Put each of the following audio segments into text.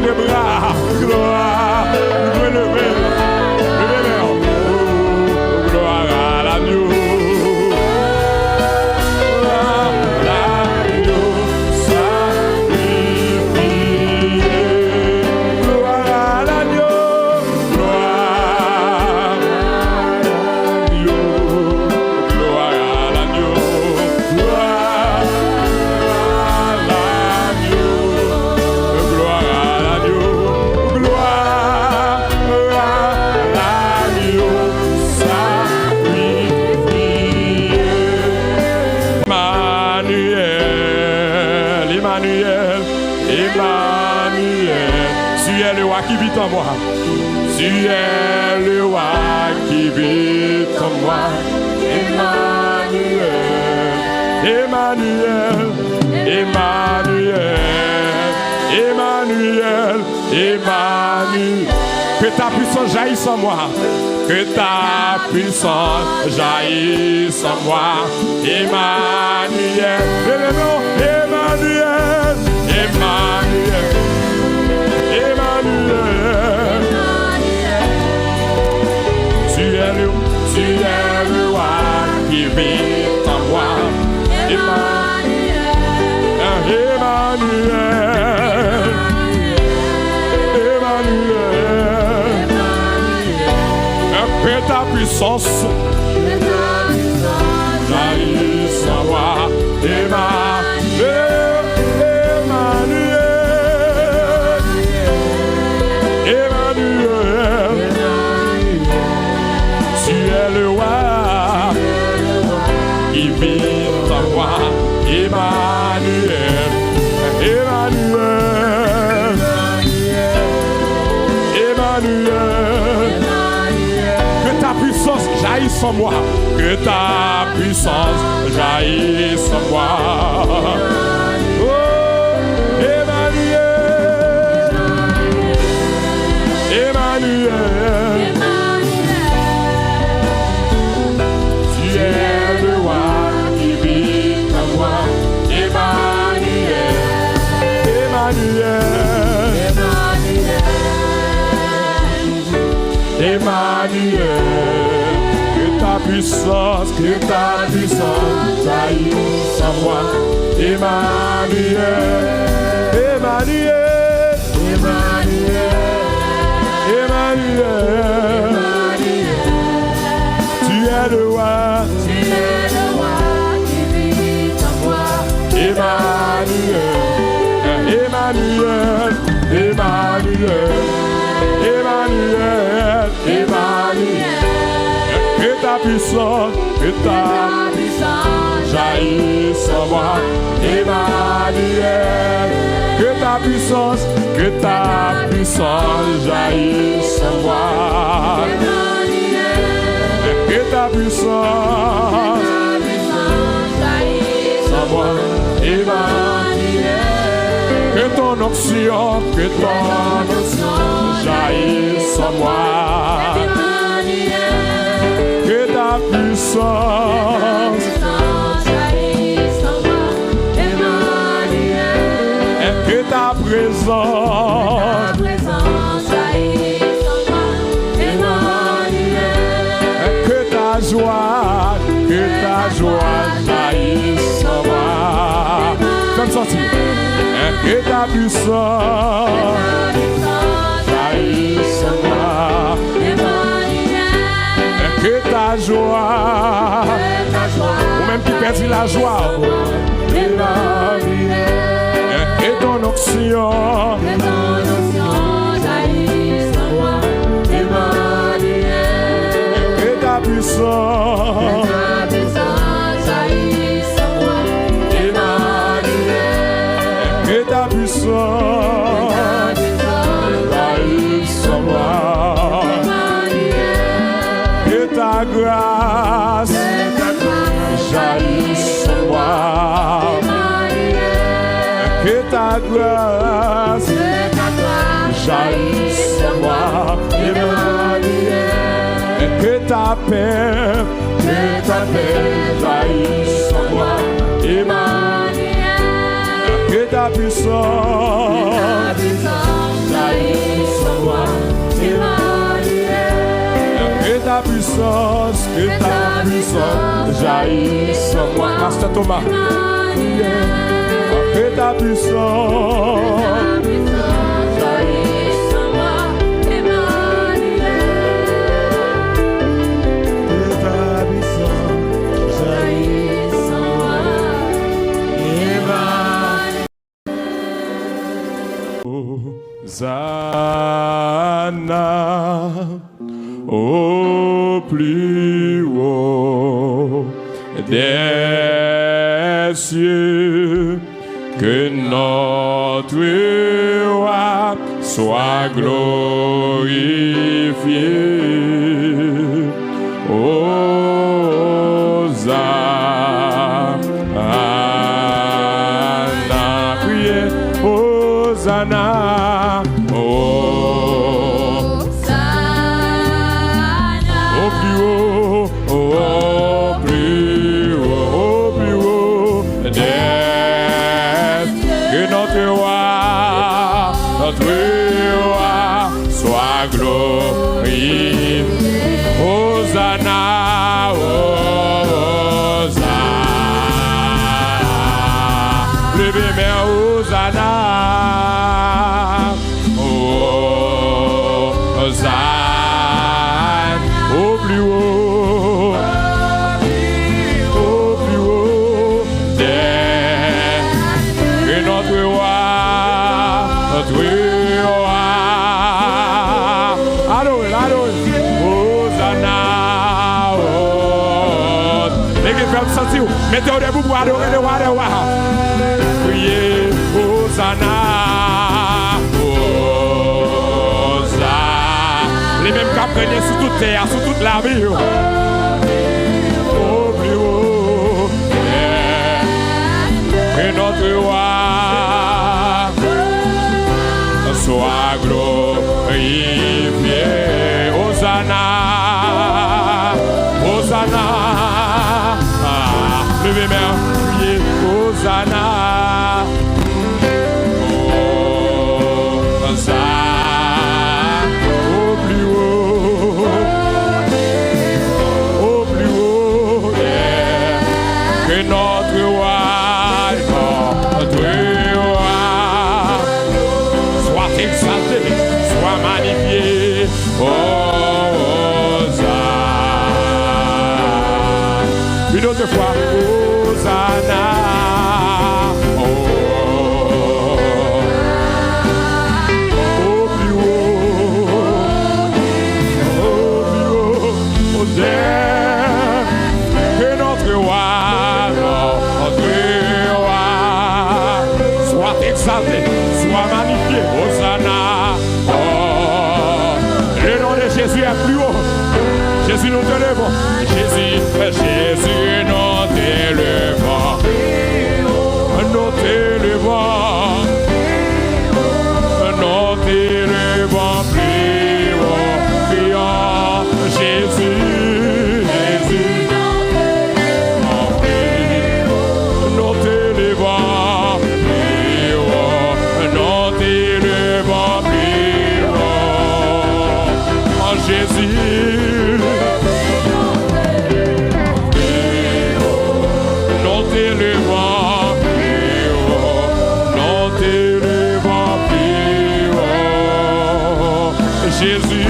les bras, gloire, lever, gloire à l'agneau. Qui vit en moi, tu es le roi qui vit en moi, Emmanuel, Emmanuel, Emmanuel, Emmanuel, Emmanuel. Que ta puissance jaillisse en moi, que ta puissance jaillisse en moi, Emmanuel, Emmanuel, Emmanuel. Tu es le roi qui vit en moi, Emmanuel, Emmanuel, Emmanuel. Que ta puissance jaillisse en moi, Emmanuel. Emmanuel, Emmanuel, Emmanuel, que ta puissance jaillisse en moi, que ta puissance jaillisse en moi. Oh, Emmanuel, Emmanuel, tu es le roi qui vit en moi. Emmanuel, que ta puissance jaillisse en moi, Emmanuel, Emmanuel, Emmanuel, Emmanuel, tu es le roi qui vit en moi, Emmanuel, Emmanuel, Emmanuel, Emmanuel, Emmanuel, que ta puissance jaillisse en moi, Emmanuel, que ta puissance jaillisse en moi, que ta puissance jaillisse en moi, Emmanuel. Que ton onction jaillisse en moi. Que ta puissance jaillisse en moi. Et que ta présence jaillisse en moi. Et que ta joie jaillisse en moi. Comme sorti. Que ta puissance jaillisse en moi, que ta joie, ou même qui perdit la joie, que ton onction jaillisse en moi, que ta puissance jaillisse en moi, que ta puissance jaillisse en moi, que ta grâce jaillisse en moi, que ta grâce jaillisse en moi, que ta paix jaillisse en moi, Emmanuel, que ta puissance ta puissance jaillisse en moi. Pasteur Thomas. Que ta puissance jaillisse en moi, Emmanuel. Que ta puissance jaillisse en moi, Emmanuel. Hosanna au plus haut des cieux, que notre roi soit glorifié. Hosanna, priez, Hosanna. Mettez-vous debout pour adorer le roi des rois. Priez, Hosanna, Hosanna. Les mêmes qu'apprenez sur toute terre, sur toute la vie. Au plus haut, que notre roi soit glorifié. Hosanna, Hosanna. Levez mes mains, priez, Hosanna. Hosanna, au plus haut, yeah. Que notre roi, soit exalté, soit magnifié. Hosanna. Une autre fois. Hosanna, oh, plus haut, oh, que notre roi soit exalté, soit magnifié. Hosanna, oh, le nom de Jésus est plus haut. Jésus, nous te levons. Jésus, nous t'élevons. Nous t'élevons. Nous t'élevons plus haut. Prions Jésus, Jésus. Nous t'élevons plus haut. Nous t'élevons plus haut. Oh Jésus. Jésus,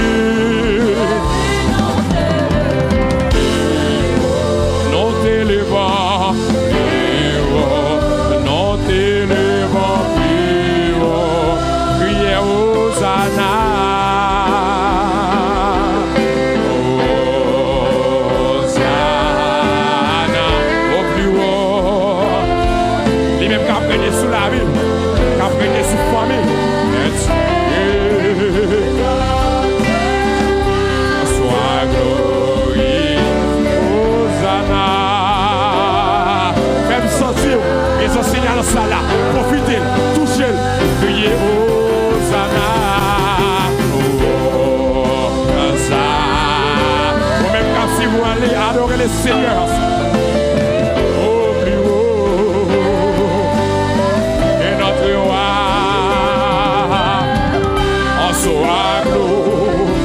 nous t'élevons plus haut, nous t'élevons plus haut, criez Hosanna, Hosanna, au plus haut, les mêmes qui apprennent sous la ville, qui apprennent sous la famille. Ça là, profitez, touchez, criez Hosanna, Hosanna. Vous-même quand si vous allez adorer le Seigneur, au plus haut, et notre roi, en soit glorifié.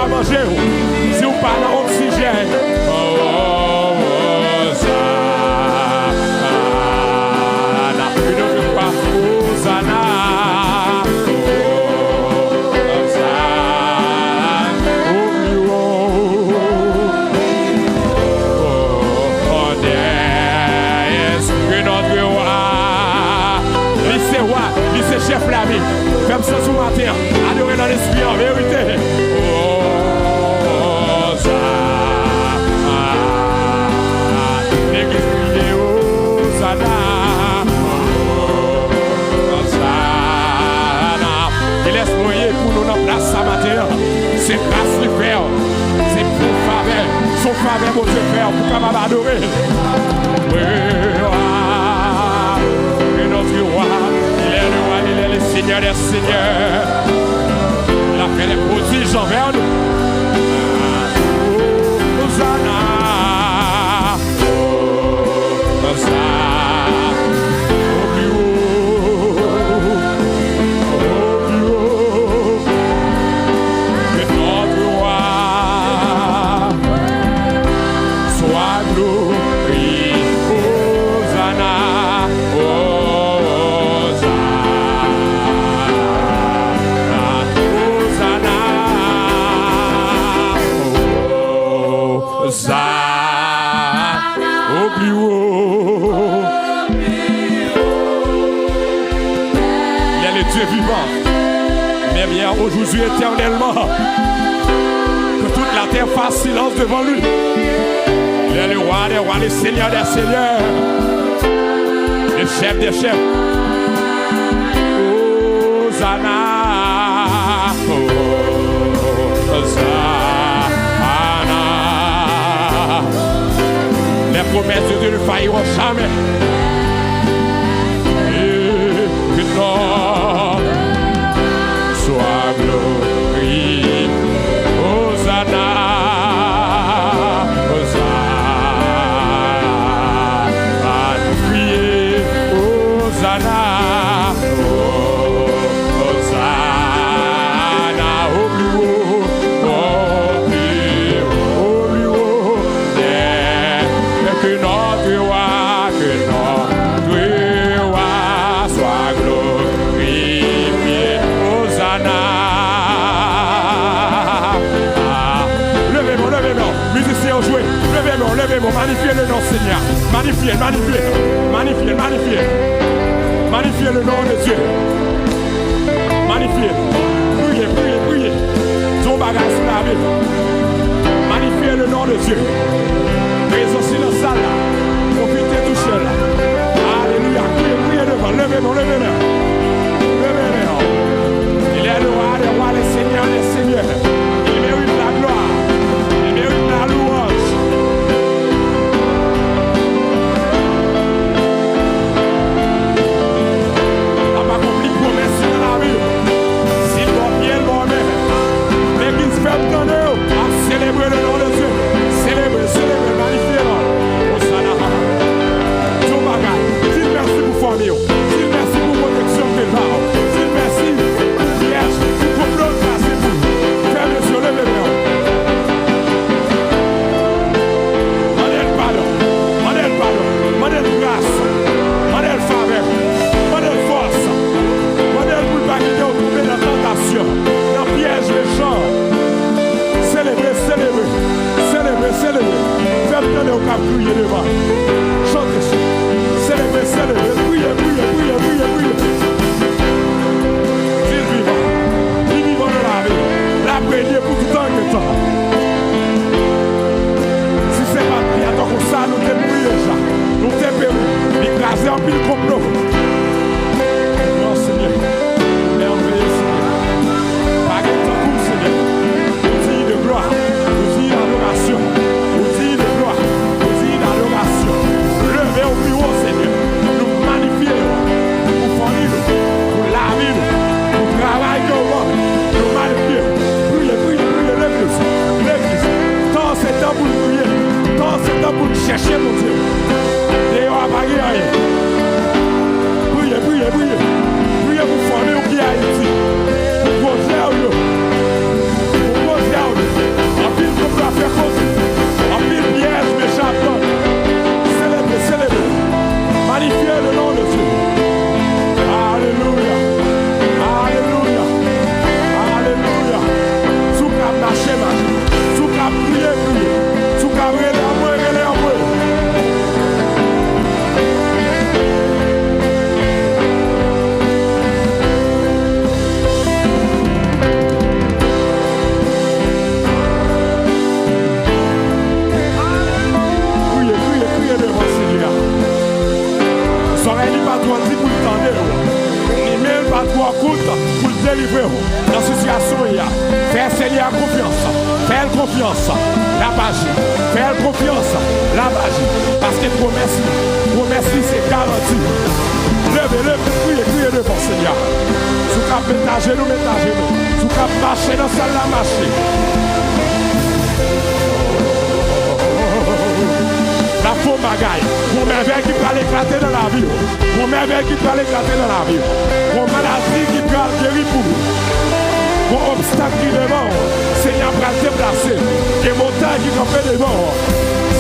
pas manger, si vous pas dans l'oxygène. Chef la vie, fais ça sous ma terre, adorer dans l'esprit en vérité. L'église criée, Hosanna. Il laisse moyen pour nous dans la place ce matin. C'est grâce de faire, c'est pour faveur, son faveur pour Dieu faire, pour qu'on adorer. Et notre roi. Il est le Seigneur des Seigneurs. Il a fait des prodiges envers nous. Hosanna. Hosanna. Au plus haut. Au plus haut. Que notre roi soit glorifié. Hosanna. Au plus haut. Il est le Dieu vivant, même hier, aujourd'hui, éternellement. Que toute la terre fasse silence devant lui. Il est le roi des rois, le Seigneur des seigneurs, le chef des chefs. Hosanna. Hosanna. Les promesses de Dieu ne failliront jamais. Et que ton soit glorifié. Hosanna. Hosanna. Priez. Hosanna. Hosanna. Au plus haut. Que notre roi soit glorifié. Hosanna. Levez-moi, musiciens jouez. Levez-moi, magnifiez le nom Seigneur. Magnifiez. Magnifiez le nom de Dieu. Magnifiez. Priez. Ton bagage sous la vie. Magnifiez le nom de Dieu. Présent sur la salle là. Profitez toucher là. Alléluia. Priez devant. Levez-moi. Il est le roi des rois, le Seigneur des seigneurs. Il mérite la gloire. Il mérite la louange. On n'a pas compris promesse dans la vie. S'il va bien, il va bien. L'église fait attendre à célébrer le nom de Dieu. Célébrer, magnifier. Hosanna. Tout bagage. Dis merci pour famille. Dis merci pour protection de l'art. Dis merci pour piège. Pour l'autre grâce. Fais bien sûr, levez-moi. Mandez pardon. Mandez grâce. Mandez faveur. Mandez force. Mandez pour ne pas quitter ou tomber dans la tentation. Dans le piège des gens. Célébrez. Faites entendre au cap crier devant. Chantez. Célébrez. Priez. Il vivant de la vie. La prière pour tout temps que temps. Si c'est pas prier, attends comme ça, nous t'es mouillés déjà. Nous t'es permis. Écraser en pile complot. Non, Seigneur. Merveilleux, Seigneur. Pas de temps pour Seigneur. Outil de gloire. Outil d'adoration. Outil de gloire. Outil d'adoration. Levez au plus haut, Seigneur. Nous magnifions. Pour fournir. Pour laver. Pour travailler au monde. Nous magnifions. Priez. L'église. Tant c'est temps pour prier. Tant c'est temps pour chercher mon Dieu. Et on va pas rien. Priez. Priez pour former au pied à Haïti. Pour poser à eux. délivrer dans la situation. Fais Seigneur confiance. Fais confiance. La magie. Fais confiance. La magie. Parce que promesse, c'est garanti. Levez, priez devant Seigneur. Sous cap métager nous. Sous cap marcher dans celle la marcher. La faux bagaille, mon merveille qui peut l'éclater dans la vie, mon merveille qui peut l'éclater dans la vie, mon maladie qui peut guérir pour vous, mon obstacle qui devant, Seigneur va le déplacer, et mon temps qui fait devant,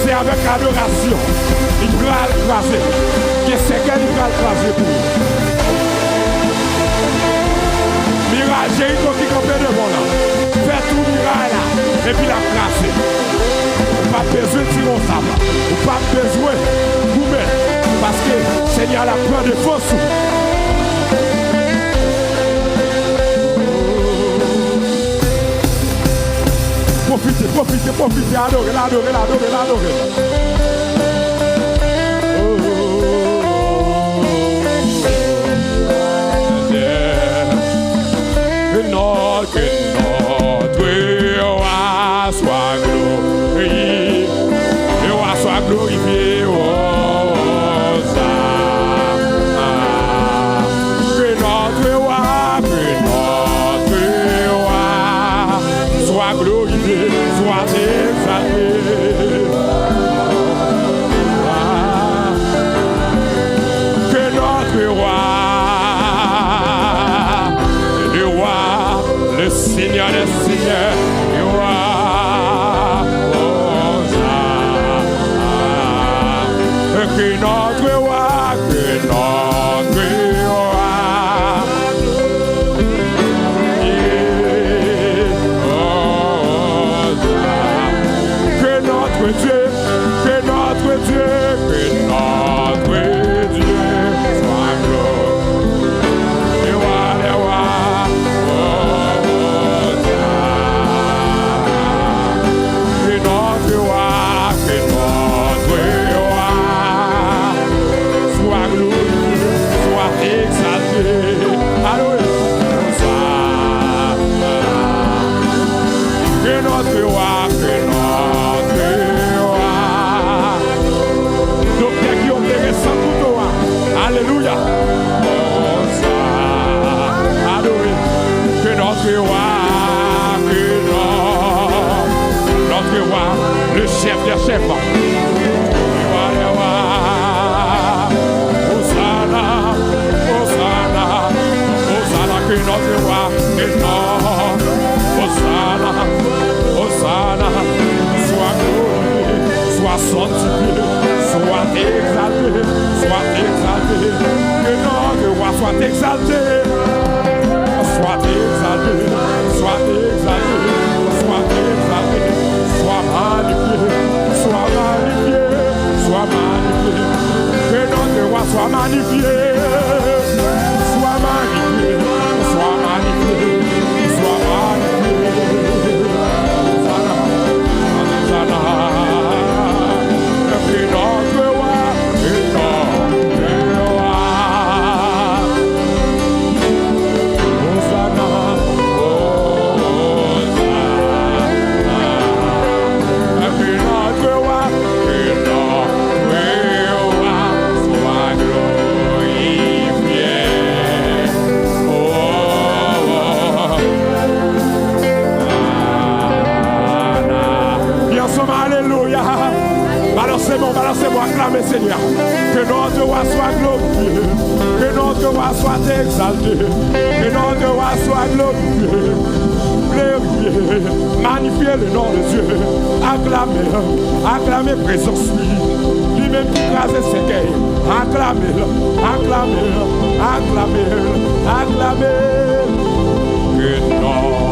c'est avec adoration, il va l'écraser, que c'est qu'elle va l'écraser pour vous. Mirage, Jéricho qui fait devant là, fait tout mirage là, et puis la placer. Pas besoin de tirer au sable, ou pas besoin de vous mettre, parce que Seigneur a peur de faux sous. Profitez, adorez. Que notre roi soit glorifié. Soit glorifié, que notre roi soit glorifié, soit exalté. Que notre roi, le roi, le Seigneur des Seigneurs, le roi. Que notre roi, que notre Dieu soit glorifié. Le roi, que notre roi, soit glorifié, soit exalté. Alléluia. Que notre roi. Docteur qui opère sans couteau. Alléluia. Alléluia. Que notre roi, notre roi, le chef des chefs. Que notre roi, Hosanna, soit glorifié, soit sanctifié, soit exalté, que notre roi soit exalté, soit magnifié, que notre roi soit magnifié. Balancez-moi, acclamez Seigneur. Que notre roi soit glorifié. Que notre roi soit exalté. Que notre roi soit glorifié. Glorifié. Magnifiez le nom de Dieu. Acclamez présence lui. Lui-même qui crase ses guerres. Acclamez-le. Que non.